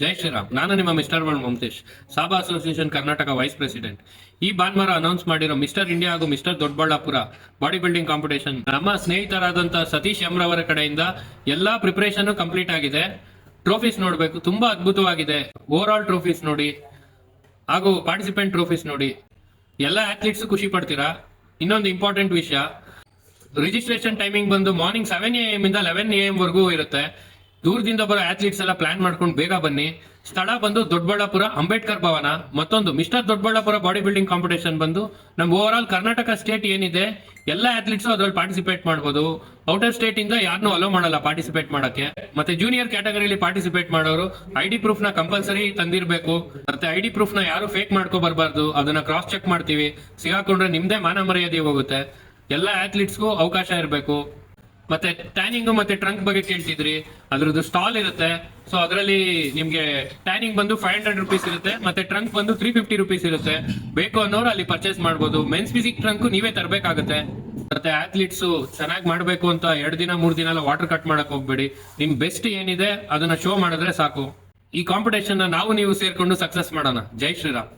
ಜೈ ಶ್ರೀರಾಮ್. ನಾನು ನಿಮ್ಮ mister world Mamatesh, ಸಾಬಾ ಅಸೋಸಿಯೇಷನ್ ಕರ್ನಾಟಕ ವೈಸ್ ಪ್ರೆಸಿಡೆಂಟ್. ಈ ಭಾನುವಾರ ಅನೌನ್ಸ್ ಮಾಡಿರೋ ಮಿಸ್ಟರ್ ಇಂಡಿಯಾ ಹಾಗೂ mister Doddaballapura body building competition ನಮ್ಮ ಸ್ನೇಹಿತರಾದಂತ ಸತೀಶ್ ಎಂರವರ ಕಡೆಯಿಂದ ಎಲ್ಲಾ ಪ್ರಿಪರೇಷನ್ ಕಂಪ್ಲೀಟ್ ಆಗಿದೆ. ಟ್ರೋಫೀಸ್ ನೋಡ್ಬೇಕು, ತುಂಬಾ ಅದ್ಭುತವಾಗಿದೆ. ಓವರ್ ಆಲ್ ಟ್ರೋಫೀಸ್ ನೋಡಿ ಹಾಗೂ ಪಾರ್ಟಿಸಿಪೆಂಟ್ ಟ್ರೋಫೀಸ್ ನೋಡಿ, ಎಲ್ಲಾ ಅಥ್ಲೀಟ್ಸ್ ಖುಷಿ ಪಡ್ತೀರಾ. ಇನ್ನೊಂದು ಇಂಪಾರ್ಟೆಂಟ್ ವಿಷಯ, ರಿಜಿಸ್ಟ್ರೇಷನ್ ಟೈಮಿಂಗ್ ಬಂದು ಮಾರ್ನಿಂಗ್ 7 AM ಇಂದ 11 AM ವರೆಗೂ ಇರುತ್ತೆ. ದೂರದಿಂದ ಬರೋ ಅಥ್ಲೀಟ್ಸ್ ಎಲ್ಲ ಪ್ಲಾನ್ ಮಾಡ್ಕೊಂಡು ಬೇಗ ಬನ್ನಿ. ಸ್ಥಳ ಬಂದು ದೊಡ್ಡಬಳ್ಳಾಪುರ ಅಂಬೇಡ್ಕರ್ ಭವನ. ಮತ್ತೊಂದು mister Doddaballapura body building competition ಬಂದು ನಮ್ಮ ಓವರ್ ಆಲ್ ಕರ್ನಾಟಕ ಸ್ಟೇಟ್ ಏನಿದೆ ಎಲ್ಲ ಅಥ್ಲೀಟ್ಸ್ ಅದ್ರಲ್ಲಿ ಪಾರ್ಟಿಸಿಪೇಟ್ ಮಾಡಬಹುದು. ಔಟರ್ ಸ್ಟೇಟ್ ಇಂದ ಯಾರನ್ನೂ ಅಲೋ ಮಾಡಲ್ಲ ಪಾರ್ಟಿಸಿಪೇಟ್ ಮಾಡಕ್ಕೆ. ಮತ್ತೆ ಜೂನಿಯರ್ ಕ್ಯಾಟಗರಿಲಿ ಪಾರ್ಟಿಸಿಪೇಟ್ ಮಾಡೋರು ID ಪ್ರೂಫ್ ನ ಕಂಪಲ್ಸರಿ ತಂದಿರಬೇಕು. ಮತ್ತೆ ID ಪ್ರೂಫ್ ನ ಯಾರು ಫೇಕ್ ಮಾಡ್ಕೊ ಬರ್ಬಾರ್ದು, ಅದನ್ನ ಕ್ರಾಸ್ ಚೆಕ್ ಮಾಡ್ತೀವಿ. ಸಿಗಾಕೊಂಡ್ರೆ ನಿಮ್ದೇ ಮಾನ ಮರ್ಯಾದೆ ಹೋಗುತ್ತೆ. ಎಲ್ಲ ಅಥ್ಲೀಟ್ಸ್ಗೂ ಅವಕಾಶ ಇರಬೇಕು. ಮತ್ತೆ ಟ್ಯಾನಿಂಗ್ ಮತ್ತೆ ಟ್ರಂಕ್ ಬಗ್ಗೆ ಕೇಳ್ತಿದ್ರಿ, ಅದ್ರದ್ದು ಸ್ಟಾಲ್ ಇರುತ್ತೆ. ಸೊ ಅದರಲ್ಲಿ ನಿಮ್ಗೆ ಟ್ಯಾನಿಂಗ್ ಬಂದು 500 ರೂಪೀಸ್ ಇರುತ್ತೆ, ಮತ್ತೆ ಟ್ರಂಕ್ ಬಂದು 350 ರೂಪೀಸ್ ಇರುತ್ತೆ. ಬೇಕು ಅನ್ನೋರು ಅಲ್ಲಿ ಪರ್ಚೇಸ್ ಮಾಡಬಹುದು. ಮೆನ್ಸ್ ಫಿಸಿಕ್ ಟ್ರಂಕ್ ನೀವೇ ತರಬೇಕಾಗುತ್ತೆ. ಮತ್ತೆ ಅಥ್ಲೀಟ್ಸ್ ಚೆನ್ನಾಗಿ ಮಾಡಬೇಕು ಅಂತ 2 ದಿನ 3 ದಿನ ಎಲ್ಲ ವಾಟರ್ ಕಟ್ ಮಾಡಕ್ ಹೋಗ್ಬೇಡಿ. ನಿಮ್ ಬೆಸ್ಟ್ ಏನಿದೆ ಅದನ್ನ ಶೋ ಮಾಡಿದ್ರೆ ಸಾಕು. ಈ ಕಾಂಪಿಟೇಷನ್ ನಾವು ನೀವು ಸೇರ್ಕೊಂಡು ಸಕ್ಸಸ್ ಮಾಡೋಣ. ಜೈ ಶ್ರೀರಾಮ್.